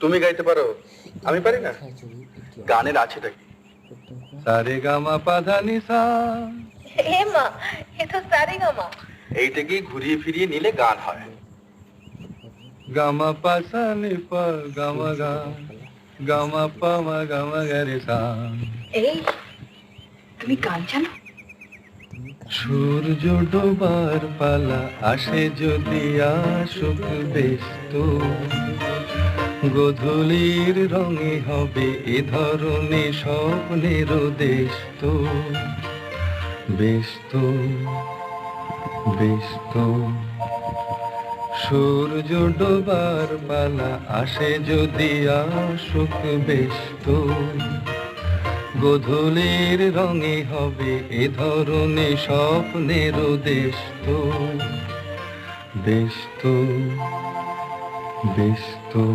তুমি গাইতে পারো, আমি পারি না। গানের আছেটা কি? সারে গামা পাধা নিসা। এ মা, এ তো সারেগামা। এইটাকে ঘুরিয়ে ফিরিয়ে নিলে গান হয়। গামা পাসা নি পা গামা গা, গামা পা মা গামা গা রে সা। এই, তুমি গান জানো? সূর্য ডোবার পালা আসে যদি আসুক বেশ তো, গোধূলির রঙে হবে এ ধরনের স্বপ্নের দেশ তো। বেশ তো, বেশ তো। সূর্য ডোবার পালা আসে যদি আসুক বেশ তো, গোধূলির রঙে হবে এ ধরনের স্বপ্নের দেশ তো। বেশ তো, বেশ তো।